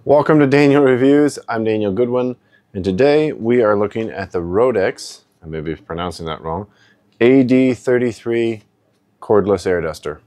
Welcome to Daniel Reviews. I'm Daniel Goodwin, and today we are looking at the Roedix, I may be pronouncing that wrong, AD33 cordless air duster.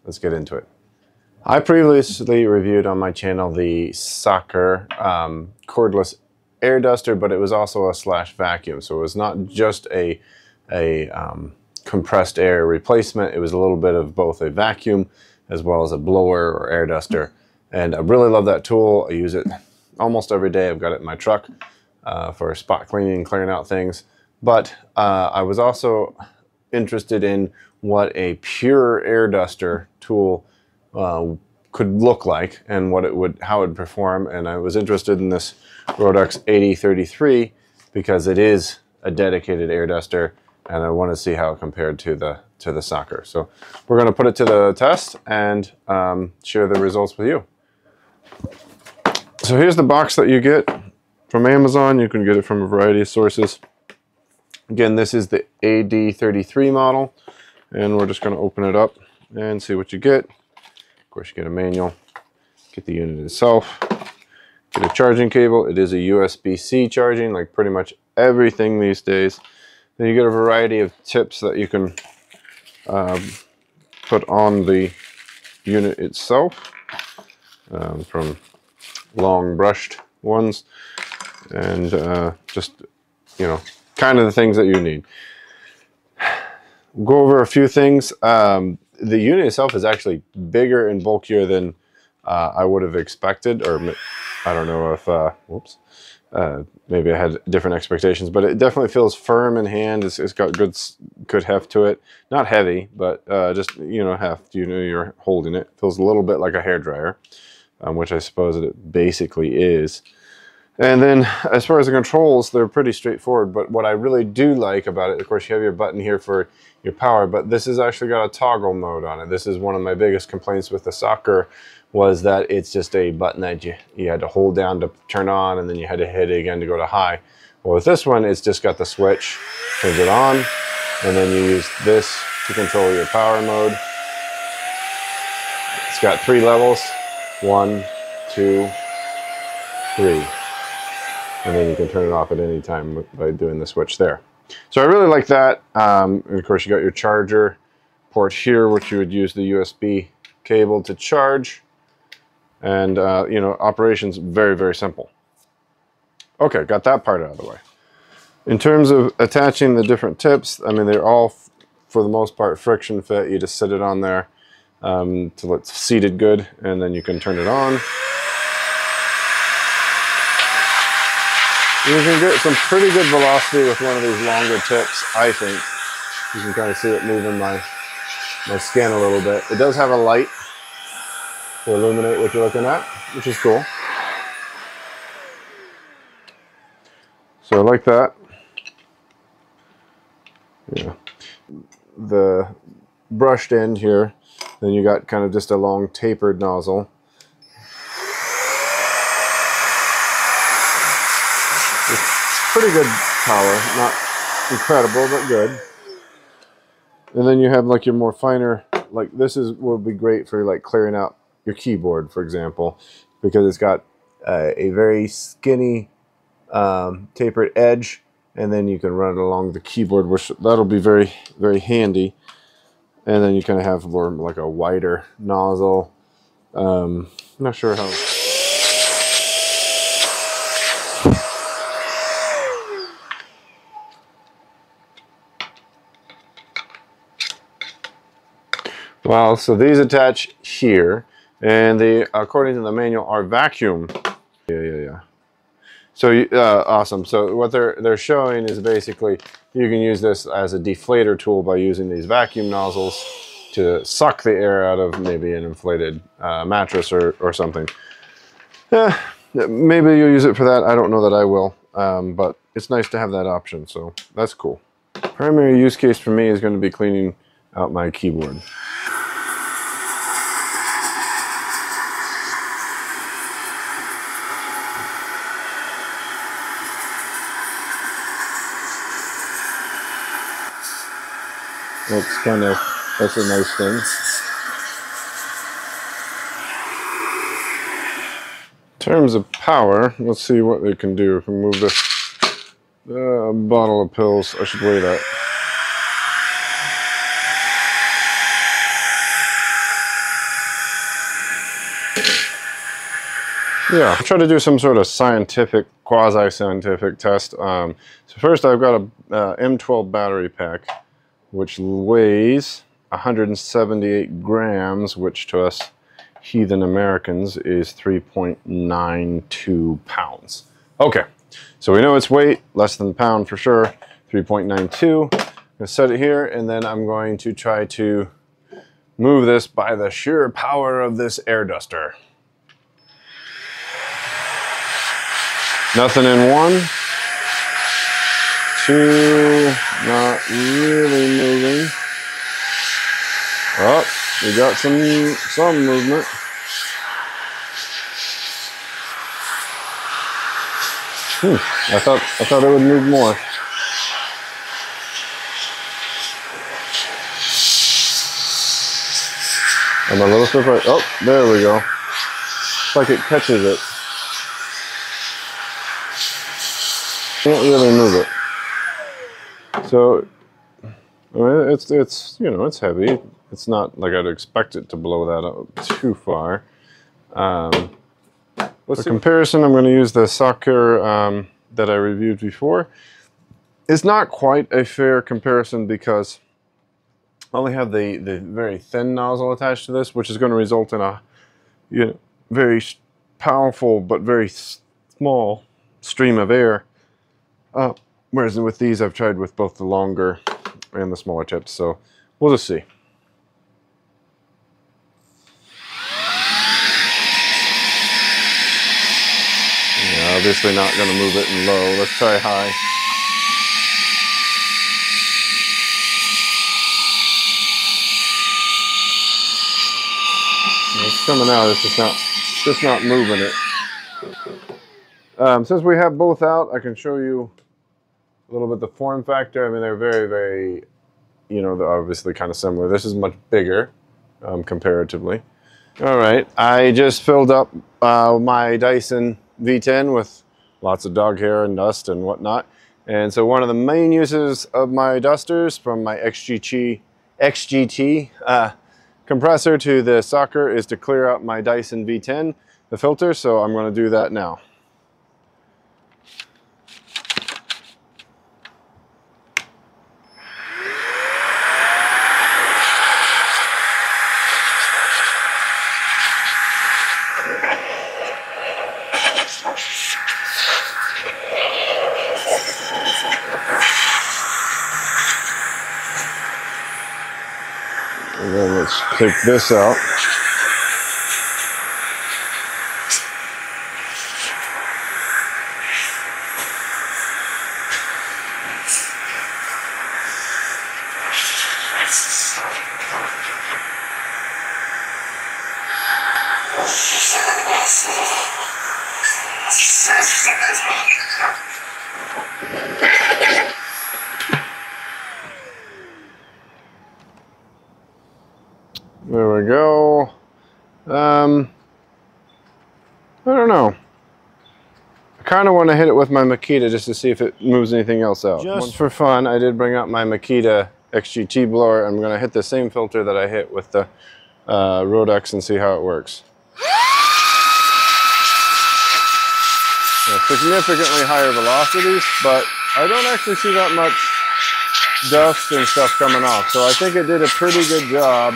Let's get into it. I previously reviewed on my channel the Soccer cordless air duster, but it was also a slash vacuum, so it was not just a compressed air replacement. It was a little bit of both a vacuum as well as a blower or air duster. And I really love that tool. I use it almost every day. I've got it in my truck for spot cleaning and clearing out things. But I was also interested in what a pure air duster tool could look like and how it would perform. And I was interested in this Roedix AD33 because it is a dedicated air duster, and I want to see how it compared to the Soccer. So we're going to put it to the test and share the results with you. So here's the box that you get from Amazon. You can get it from a variety of sources. Again, this is the AD33 model, and we're just going to open it up and see what you get. Of course, you get a manual, get the unit itself, get a charging cable. It is a USB-C charging, like pretty much everything these days. Then you get a variety of tips that you can put on the unit itself, from long brushed ones and just, you know, kind of the things that you need. Go over a few things. The unit itself is actually bigger and bulkier than I would have expected, or I don't know if maybe I had different expectations, but it definitely feels firm in hand. It's got good heft to it. Not heavy, but just, you know, heft. You know, you're holding it. Feels a little bit like a hairdryer, which I suppose it basically is. And then as far as the controls, they're pretty straightforward, but what I really do like about it, of course, you have your button here for your power, but this has actually got a toggle mode on it. This is one of my biggest complaints with the Soccer, was that it's just a button that you had to hold down to turn on, and then you had to hit it again to go to high. Well, with this one, it's just got the switch, turns it on, and then you use this to control your power mode. It's got 3 levels, 1, 2, 3. And then you can turn it off at any time by doing the switch there. So I really like that. And of course, you got your charger port here, which you would use the USB cable to charge. And, you know, operation's very, very simple. Okay, got that part out of the way. In terms of attaching the different tips, I mean, they're all, for the most part, friction fit. You just sit it on there till it's seated good, and then you can turn it on. You can get some pretty good velocity with one of these longer tips, I think. You can kind of see it moving my skin a little bit. It does have a light to illuminate what you're looking at, which is cool. So I like that. Yeah. The brushed end here, then you got kind of just a long tapered nozzle. Pretty good power, not incredible, but good. And then you have like your more finer, like this would be great for like clearing out your keyboard, for example, because it's got a very skinny tapered edge, and then you can run it along the keyboard, which that'll be very, very handy. And then you kind of have more like a wider nozzle. I'm not sure how. Well, so these attach here, and they, according to the manual, are vacuum. Yeah. So awesome. So what they're showing is basically you can use this as a deflator tool by using these vacuum nozzles to suck the air out of maybe an inflated mattress or something. Maybe you'll use it for that. I don't know that I will, but it's nice to have that option. So that's cool. Primary use case for me is going to be cleaning out my keyboard. That's a nice thing. terms of power, let's see what it can do. If we move this bottle of pills, I should weigh that. Yeah, I'll try to do some sort of scientific, quasi-scientific test. So first I've got a M12 battery pack, which weighs 178 grams, which to us heathen Americans is 3.92 pounds. Okay, so we know its weight, less than a pound for sure, 3.92. I'm gonna set it here, and then I'm going to try to move this by the sheer power of this air duster. Nothing in 1, 2, not really moving. Oh, we got some movement. I thought it would move more. I'm a little surprised. Oh, there we go. It's like it catches it. Can't really move it. So, I mean, it's you know, it's heavy. It's not like I'd expect it to blow that up too far. For comparison, I'm going to use the Soccer that I reviewed before. It's not quite a fair comparison because I only have the very thin nozzle attached to this, which is going to result in a very powerful but very small stream of air. Whereas with these, I've tried with both the longer and the smaller tips, so we'll just see. Yeah, obviously not going to move it in low. Let's try high. It's coming out. It's just not moving it. Since we have both out, I can show you a little bit the form factor. I mean, they're very, very, they're obviously kind of similar. This is much bigger comparatively. All right, I just filled up my Dyson V10 with lots of dog hair and dust and whatnot. And so one of the main uses of my dusters, from my XGT compressor to the Soccer, is to clear out my Dyson V10, the filter. So I'm going to do that now. And then let's take this out. There we go. I don't know. I kind of want to hit it with my Makita just to see if it moves anything else out. Just for fun, I did bring out my Makita XGT blower. I'm going to hit the same filter that I hit with the Roedix and see how it works. Significantly higher velocities, but I don't actually see that much dust and stuff coming off. So I think it did a pretty good job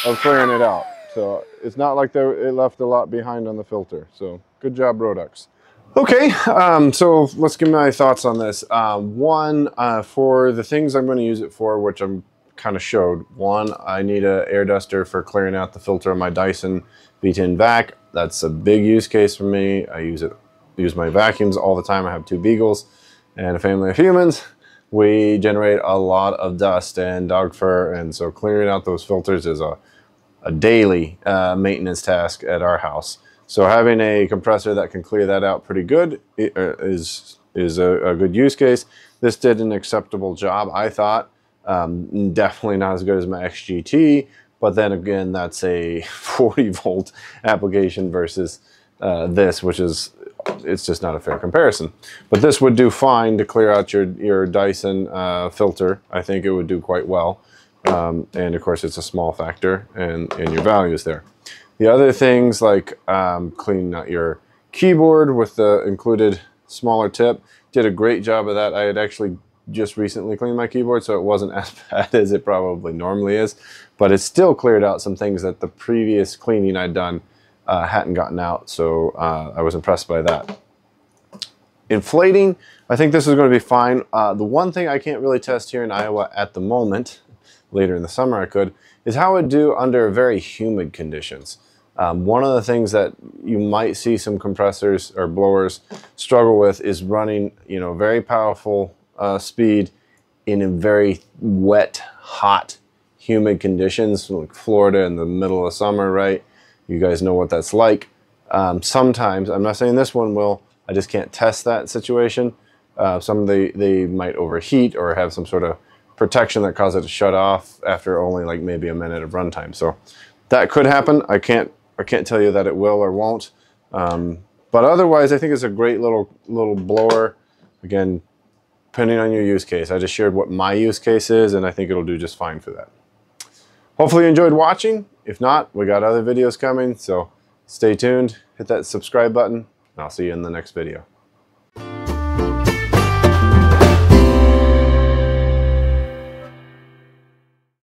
of clearing it out. So it's not like it left a lot behind on the filter. So good job, Roedix. Okay, so let's give my thoughts on this. One, for the things I'm going to use it for, which I'm kind of showed. One, I need an air duster for clearing out the filter on my Dyson V10 vac. That's a big use case for me. I use my vacuums all the time. I have 2 beagles and a family of humans. We generate a lot of dust and dog fur, and so clearing out those filters is a daily maintenance task at our house. So having a compressor that can clear that out pretty good is a good use case. This did an acceptable job, I thought. Definitely not as good as my XGT, but then again, that's a 40 volt application versus this, which is, it's just not a fair comparison. But this would do fine to clear out your Dyson filter. I think it would do quite well. And of course it's a small factor in your values there. The other things like cleaning out your keyboard with the included smaller tip, did a great job of that. I had actually just recently cleaned my keyboard, so it wasn't as bad as it probably normally is, but it still cleared out some things that the previous cleaning I'd done hadn't gotten out, so I was impressed by that. Inflating, I think this is going to be fine. The one thing I can't really test here in Iowa at the moment, later in the summer I could, is how it would do under very humid conditions. One of the things that you might see some compressors or blowers struggle with is running, you know, very powerful speed in a very wet, hot, humid conditions, like Florida in the middle of summer, right? You guys know what that's like. Sometimes, I'm not saying this one will, I just can't test that situation. Some they might overheat or have some sort of protection that causes it to shut off after only like maybe a minute of runtime. So that could happen. I can't tell you that it will or won't. But otherwise, I think it's a great little blower. Again, depending on your use case. I just shared what my use case is, and I think it'll do just fine for that. Hopefully you enjoyed watching. If not, we got other videos coming, so stay tuned, hit that subscribe button, and I'll see you in the next video.